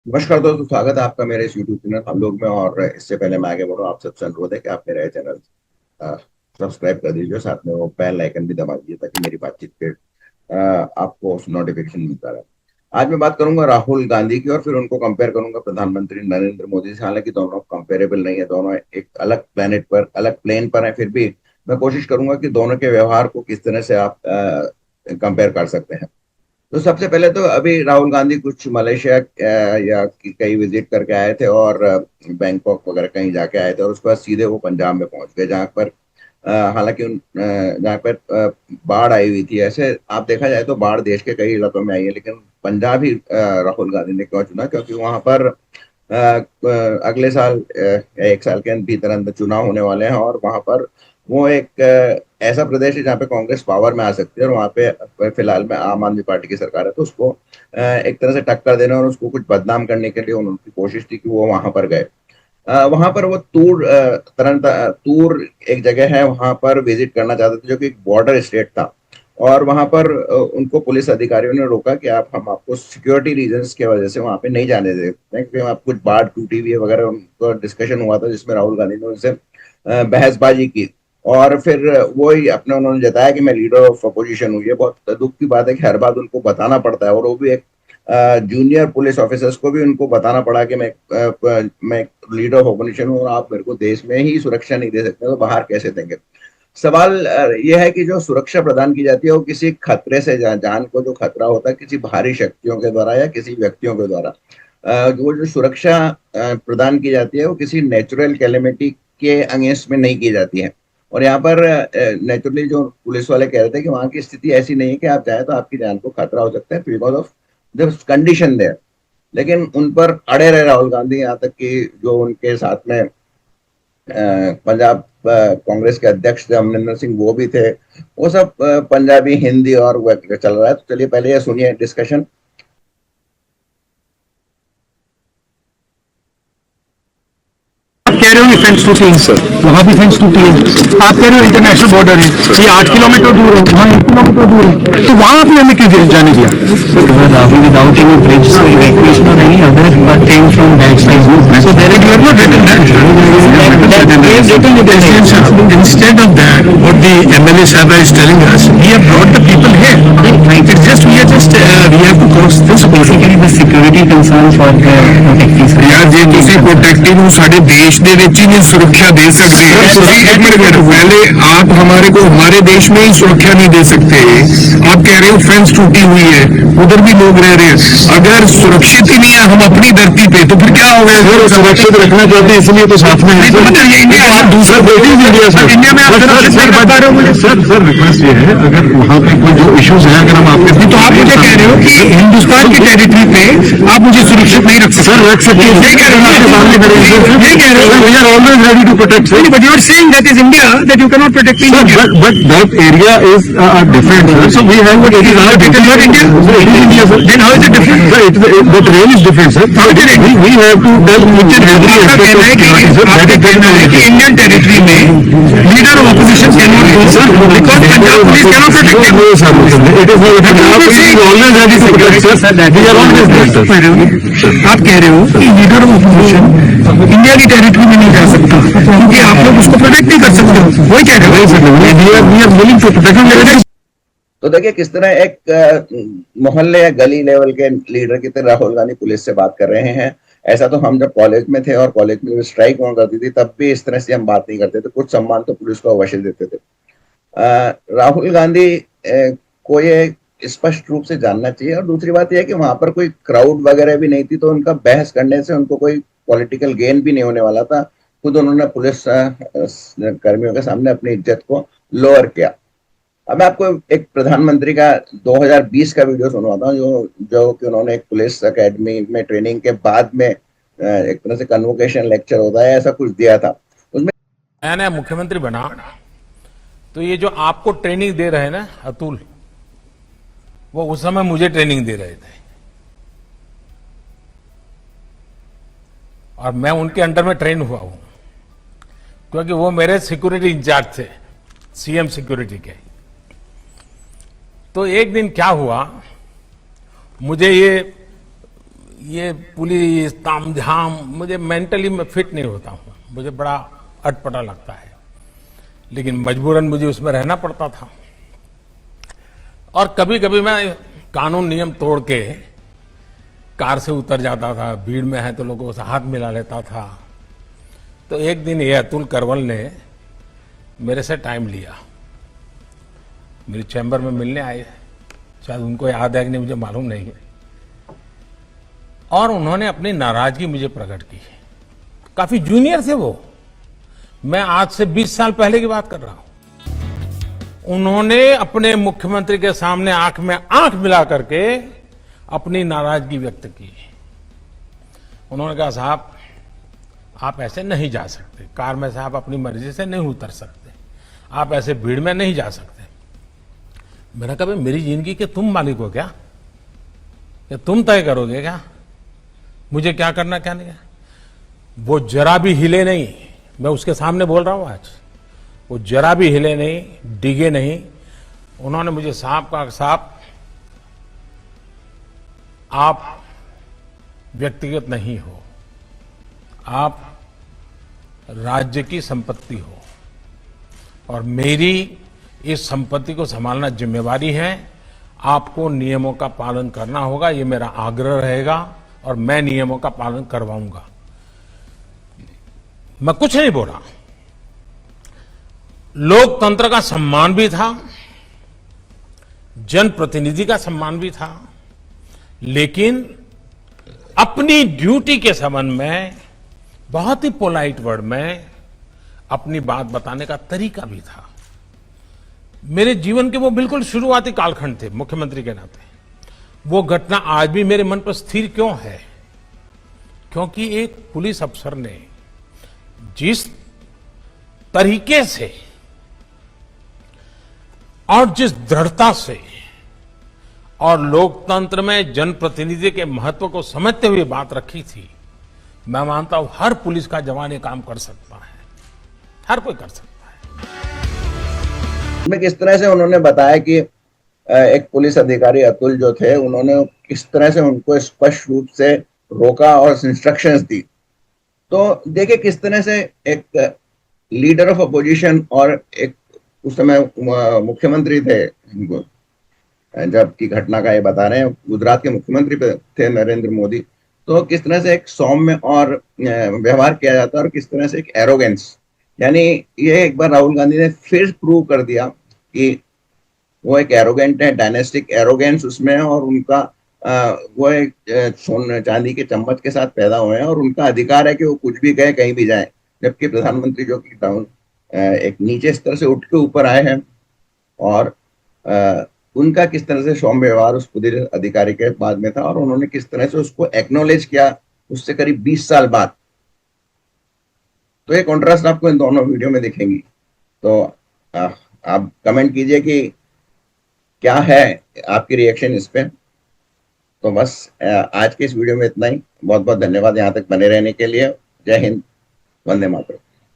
नमस्कार दोस्तों, स्वागत है आपका मेरे इस यूट्यूब चैनल हम लोग में। और इससे पहले मैं आगे बढ़ूँ, आप सबसे अनुरोध है कि आप मेरा चैनल सब्सक्राइब कर दीजिए, साथ में वो बेल आइकन भी दबा दीजिए ताकि मेरी बातचीत के आपको नोटिफिकेशन मिलता रहे। आज मैं बात करूंगा राहुल गांधी की और फिर उनको कंपेयर करूंगा प्रधानमंत्री नरेंद्र मोदी से। हालांकि दोनों कंपेरेबल नहीं है, दोनों एक अलग प्लेनेट पर, अलग प्लेन पर है। फिर भी मैं कोशिश करूंगा कि दोनों के व्यवहार को किस तरह से आप कंपेयर कर सकते हैं। तो सबसे पहले तो अभी राहुल गांधी कुछ मलेशिया या कहीं विजिट करके आए थे और बैंकॉक वगैरह कहीं जाके आए थे, और उसके बाद सीधे वो पंजाब में पहुंच गए, जहां पर हालांकि जहाँ पर बाढ़ आई हुई थी। ऐसे आप देखा जाए तो बाढ़ देश के कई इलाकों में आई है, लेकिन पंजाब ही राहुल गांधी ने क्यों चुना? क्योंकि वहां पर अगले साल एक साल के भीतर अंदर चुनाव होने वाले हैं, और वहां पर वो एक ऐसा प्रदेश है जहाँ पे कांग्रेस पावर में आ सकती है, और वहां पे फिलहाल में आम आदमी पार्टी की सरकार है। तो उसको एक तरह से टक्कर देने और उसको कुछ बदनाम करने के लिए उनकी कोशिश थी कि वो वहां पर गए। वहां पर वो तूर एक जगह है, वहां पर विजिट करना चाहते थे, जो कि एक बॉर्डर स्टेट था। और वहां पर उनको पुलिस अधिकारियों ने रोका कि हम आपको सिक्योरिटी रीजंस की वजह से वहां पे नहीं जाने देते हैं, क्योंकि आप कुछ बाढ़ टूटी हुई है वगैरह। उनको डिस्कशन हुआ था जिसमें राहुल गांधी ने उनसे बहसबाजी की। और फिर वो ही अपने उन्होंने जताया कि मैं लीडर ऑफ अपोजिशन हूँ। ये बहुत दुख की बात है कि हर बात उनको बताना पड़ता है, और वो भी एक जूनियर पुलिस ऑफिसर्स को भी उनको बताना पड़ा कि मैं लीडर ऑफ ऑपोजिशन हूँ, और आप मेरे को देश में ही सुरक्षा नहीं दे सकते तो बाहर कैसे देंगे? सवाल यह है कि जो सुरक्षा प्रदान की जाती है वो किसी खतरे से, जान को जो खतरा होता है किसी बाहरी शक्तियों के द्वारा या किसी व्यक्तियों के द्वारा, वो जो सुरक्षा प्रदान की जाती है वो किसी नेचुरल कैलेमिटी के अगेंस्ट में नहीं की जाती है। और यहाँ पर नेचुरली जो पुलिस वाले कह रहे थे कि वहां की स्थिति ऐसी नहीं है कि आप चाहे तो आपकी जान को खतरा हो सकता है because of the condition there. लेकिन उन पर अड़े रहे राहुल गांधी, यहाँ तक कि जो उनके साथ में पंजाब कांग्रेस के अध्यक्ष थे अमरिंदर सिंह, वो भी थे। वो सब पंजाबी हिंदी और वो चल रहा है। तो चलिए पहले ये सुनिए डिस्कशन। कह रहे हो फेंस टूटी है सर, वहाँ भी फेंस टूटी है। आप कह रहे हो इंटरनेशनल बॉर्डर है, ये 8 किलोमीटर दूर है, वहाँ 1 किलोमीटर दूर है, तो वहाँ भी हमें क्यों जाने दिया? Rahul without any bridge so evacuation or any other thing from that side. So there is you are not written that. Instead of that, what the MLA Sahaba is telling us, we have brought the people here. It's just we have to cross this border. The security concerns for the protecting. यार जे ਤੁਸੀਂ protective ਨੂੰ ਸਾਡੇ देश ਦੇ ਵਿੱਚ ही नहीं सुरक्षा दे सकते। एक मिनट पहले आप हमारे को हमारे देश में ही सुरक्षा नहीं दे सकते। आप कह रहे हो फेंस टूटी हुई है, उधर भी लोग रह रहे हैं। अगर सुरक्षित ही नहीं है हम अपनी धरती पे, तो फिर क्या होगा? सुरक्षित रखना चाहते हैं इसलिए तो साथ में मतलब ये इंडिया आप दूसरा इंडिया सर, इंडिया में आप बता रहे हो मुझे। सर रिक्वेस्ट ये है, अगर वहाँ पे कोई जो इश्यूज है अगर हम आपके, तो आप मुझे कह रहे हो कि हिंदुस्तान की टेरिटरी पे आप मुझे सुरक्षित नहीं रख सकते। सर रख सकते हैं, यही कह रहे हो, यही कह रहे हो। We are always ready to protect. Sir. But you are saying that is India, that you cannot protect India. But that area is different. Sir. So we have what it is our India. Sir, it is India, sir. Then how is it different? Sir, the terrain is different, sir. How is it? We have to tell each and every aspect of security, sir. That is definitely Indian territory में leader of opposition cannot go, sir, because Punjab police cannot protect him. No, sir. It is not. Punjab police is always ready to protect, sir. We are always there, sir. आप कह रहे हो कि leader of opposition India की territory में नहीं जा सकता क्योंकि आप लोग उसको प्रोटेक्ट नहीं कर सकते हो, वही कह रहे हो। तो देखिए किस तरह एक मोहल्ले या गली लेवल के लीडर की तरह राहुल गांधी पुलिस से बात कर रहे हैं। ऐसा तो हम जब कॉलेज में थे और कॉलेज में स्ट्राइक हुआ करती थी तब भी इस तरह से हम बात नहीं करते थे। कुछ सम्मान तो पुलिस को अवश्य देते थे। राहुल गांधी को ये स्पष्ट रूप से जानना चाहिए। और दूसरी बात यह है कि वहां पर कोई क्राउड वगैरह भी नहीं थी, तो उनका बहस करने से उनको कोई पॉलिटिकल गेन भी नहीं होने वाला था। खुद उन्होंने पुलिस कर्मियों के सामने अपनी इज्जत को लोअर किया। अब मैं आपको एक प्रधानमंत्री का 2020 का वीडियो सुनवाता हूँ, जो कि उन्होंने एक पुलिस एकेडमी में ट्रेनिंग के बाद में एक तरह से कन्वोकेशन लेक्चर होता है, ऐसा कुछ दिया था उसमें। नया नया मुख्यमंत्री बना तो ये जो आपको ट्रेनिंग दे रहे हैं ना अतुल, वो उस समय मुझे ट्रेनिंग दे रहे थे और मैं उनके अंडर में ट्रेन हुआ हूं, क्योंकि वो मेरे सिक्योरिटी इंचार्ज थे, सीएम सिक्योरिटी के। तो एक दिन क्या हुआ, मुझे ये पुलिस तामझाम मुझे मेंटली मैं फिट नहीं होता हूँ, मुझे बड़ा अटपटा लगता है, लेकिन मजबूरन मुझे उसमें रहना पड़ता था। और कभी कभी मैं कानून नियम तोड़ के कार से उतर जाता था, भीड़ में है तो लोगों से हाथ मिला लेता था। तो एक दिन ये अतुल करवल ने मेरे से टाइम लिया, मेरी चैम्बर में मिलने आए, शायद उनको याद है कि नहीं मुझे मालूम नहीं है, और उन्होंने अपनी नाराजगी मुझे प्रकट की। काफी जूनियर थे वो, मैं आज से 20 साल पहले की बात कर रहा हूं। उन्होंने अपने मुख्यमंत्री के सामने आंख में आंख मिला करके अपनी नाराजगी व्यक्त की। उन्होंने कहा, साहब आप ऐसे नहीं जा सकते, कार में से आप अपनी मर्जी से नहीं उतर सकते, आप ऐसे भीड़ में नहीं जा सकते। मैंने कहा, मेरी जिंदगी के तुम मालिक हो क्या तुम तय करोगे क्या मुझे क्या करना क्या नहीं? वो जरा भी हिले नहीं, मैं उसके सामने बोल रहा हूं आज, वो जरा भी हिले नहीं, डिगे नहीं। उन्होंने मुझे साहब कहा, साहब आप व्यक्तिगत नहीं हो, आप राज्य की संपत्ति हो, और मेरी इस संपत्ति को संभालना जिम्मेवारी है, आपको नियमों का पालन करना होगा, ये मेरा आग्रह रहेगा और मैं नियमों का पालन करवाऊंगा। मैं कुछ नहीं बोला। लोकतंत्र का सम्मान भी था, जनप्रतिनिधि का सम्मान भी था, लेकिन अपनी ड्यूटी के संबंध में बहुत ही पोलाइट वर्ड में अपनी बात बताने का तरीका भी था। मेरे जीवन के वो बिल्कुल शुरुआती कालखंड थे मुख्यमंत्री के नाते। वो घटना आज भी मेरे मन पर स्थिर क्यों है? क्योंकि एक पुलिस अफसर ने जिस तरीके से और जिस दृढ़ता से और लोकतंत्र में जनप्रतिनिधि के महत्व को समझते हुए बात रखी थी, मैं मानता हूं हर पुलिस का जवान ये काम कर सकता है, हर कोई कर सकता है। में किस तरह से उन्होंने बताया कि एक पुलिस अधिकारी अतुल जो थे, उन्होंने किस तरह से उनको स्पष्ट रूप से रोका और इंस्ट्रक्शंस दी। तो देखिए किस तरह से एक लीडर ऑफ अपोजिशन और एक उस समय मुख्यमंत्री थे, जब की घटना का ये बता रहे हैं, गुजरात के मुख्यमंत्री थे नरेंद्र मोदी। तो किस तरह से एक सौम्य और व्यवहार किया जाता है और किस तरह से एक एरोगेंस, यानी ये एक बार राहुल गांधी ने फिर प्रूव कर दिया कि वो एक एरोगेंट है, डायनेस्टिक एरोगेंस उसमें है, और उनका वो एक सोने चांदी के चम्मच के साथ पैदा हुए हैं और उनका अधिकार है कि वो कुछ भी कहे, कहीं भी जाए। जबकि प्रधानमंत्री जो कि डाउन एक नीचे स्तर से उठ के ऊपर आए हैं, और उनका किस तरह से सौम्य व्यवहार उस पुलिस अधिकारी के बाद में था, और उन्होंने किस तरह से उसको एक्नॉलेज किया उससे करीब 20 साल बाद। तो ये कॉन्ट्रास्ट आपको इन दोनों वीडियो में दिखेंगी। तो आप कमेंट कीजिए कि क्या है आपकी रिएक्शन इस पे। तो बस आज के इस वीडियो में इतना ही। बहुत बहुत धन्यवाद यहाँ तक बने रहने के लिए। जय हिंद, वंदे मातरम।